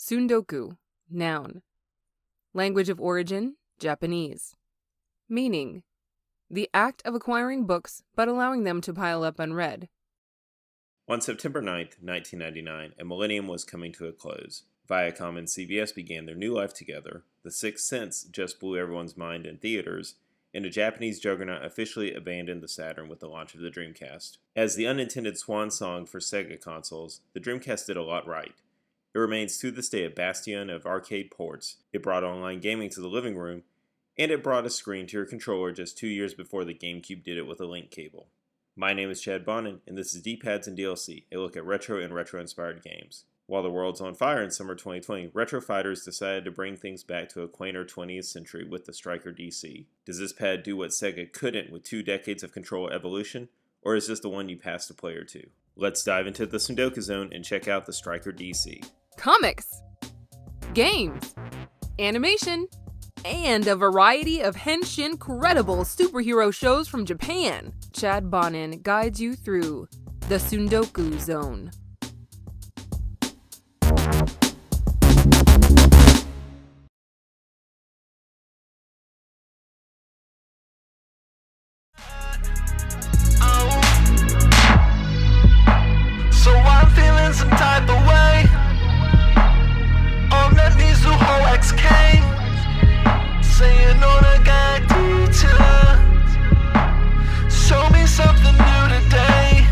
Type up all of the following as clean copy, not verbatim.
Tsundoku, noun. Language of origin, Japanese. Meaning, the act of acquiring books but allowing them to pile up unread. On September 9th, 1999, a millennium was coming to a close. Viacom and CBS began their new life together, The Sixth Sense just blew everyone's mind in theaters, and a Japanese juggernaut officially abandoned the Saturn with the launch of the Dreamcast. As the unintended swan song for Sega consoles, the Dreamcast did a lot right. It remains to this day a bastion of arcade ports. It brought online gaming to the living room, and it brought a screen to your controller just 2 years before the GameCube did it with a link cable. My name is Chad Bonin, and this is D-Pads and DLC, a look at retro and retro-inspired games. While the world's on fire in summer 2020, retro fighters decided to bring things back to a quainter 20th century with the StrikerDC. Does this pad do what Sega couldn't with 2 decades of controller evolution, or is this the one you passed a player to? Let's dive into the Sunoco Zone and check out the StrikerDC. Comics, games, animation, and a variety of henshin credible superhero shows from Japan. Chad Bonin guides you through the Sunoco Zone. So I'm feeling some type of way on that Mizuho XK, saying on a guy teacher, show me something new today.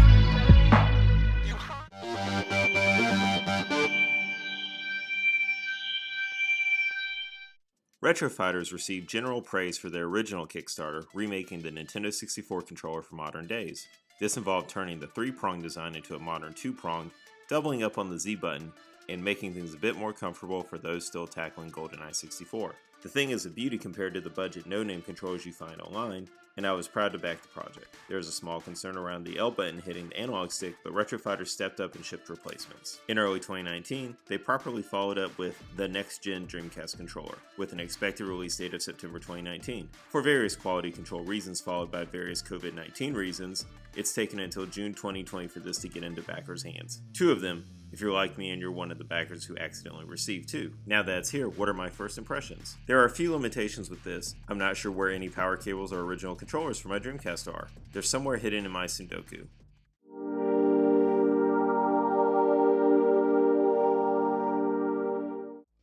Retro Fighters received general praise for their original Kickstarter, remaking the Nintendo 64 controller for modern days. This involved turning the 3-prong design into a modern 2-prong, doubling up on the Z button, and making things a bit more comfortable for those still tackling GoldenEye 64. The thing is a beauty compared to the budget no-name controllers you find online, and I was proud to back the project. There was a small concern around the L button hitting the analog stick, but Retro Fighters stepped up and shipped replacements. In early 2019, they properly followed up with the next-gen Dreamcast controller, with an expected release date of September 2019. For various quality control reasons followed by various COVID-19 reasons, it's taken until June 2020 for this to get into backers' hands. 2 of them, if you're like me and you're one of the backers who accidentally received 2. Now that it's here, what are my first impressions? There are a few limitations with this. I'm not sure where any power cables or original controllers for my Dreamcast are. They're somewhere hidden in my Tsundoku.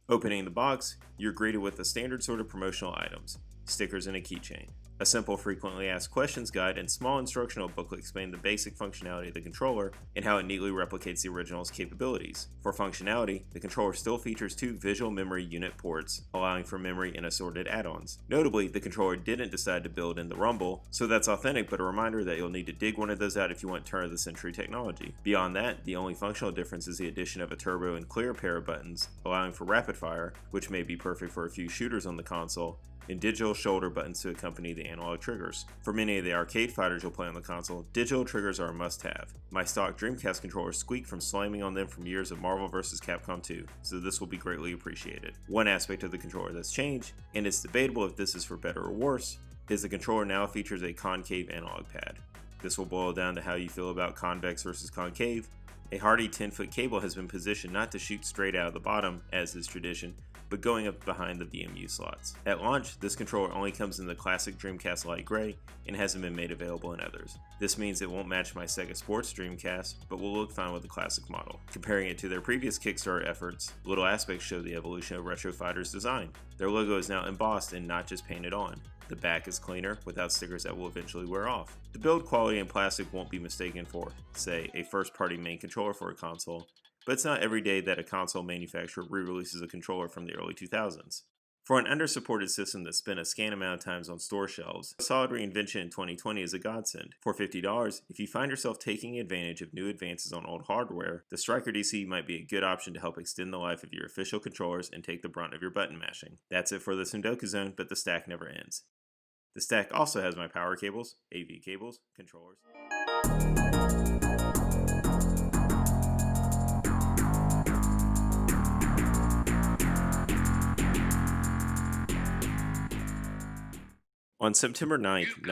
Opening the box, you're greeted with the standard sort of promotional items, stickers and a keychain. A simple frequently asked questions guide and small instructional booklet explain the basic functionality of the controller and how it neatly replicates the original's capabilities. For functionality, the controller still features 2 visual memory unit ports, allowing for memory and assorted add-ons. Notably, the controller didn't decide to build in the rumble, so that's authentic but a reminder that you'll need to dig one of those out if you want turn-of-the-century technology. Beyond that, the only functional difference is the addition of a turbo and clear pair of buttons, allowing for rapid fire, which may be perfect for a few shooters on the console, and digital shoulder buttons to accompany the analog triggers. For many of the arcade fighters you'll play on the console, digital triggers are a must-have. My stock Dreamcast controllers squeak from slamming on them from years of Marvel vs. Capcom 2, so this will be greatly appreciated. One aspect of the controller that's changed, and it's debatable if this is for better or worse, is the controller now features a concave analog pad. This will boil down to how you feel about convex versus concave. A hardy 10-foot cable has been positioned not to shoot straight out of the bottom, as is tradition, but going up behind the VMU slots. At launch, this controller only comes in the classic Dreamcast light gray and hasn't been made available in others. This means it won't match my Sega Sports Dreamcast, but will look fine with the classic model. Comparing it to their previous Kickstarter efforts, little aspects show the evolution of Retro Fighters' design. Their logo is now embossed and not just painted on. The back is cleaner, without stickers that will eventually wear off. The build quality and plastic won't be mistaken for, say, a first-party main controller for a console, but it's not every day that a console manufacturer re-releases a controller from the early 2000s. For an under-supported system that spent a scant amount of times on store shelves, a solid reinvention in 2020 is a godsend. For $50, if you find yourself taking advantage of new advances on old hardware, the StrikerDC might be a good option to help extend the life of your official controllers and take the brunt of your button mashing. That's it for the Tsundoku Zone, but the stack never ends. The stack also has my power cables, AV cables, controllers. On September 9th,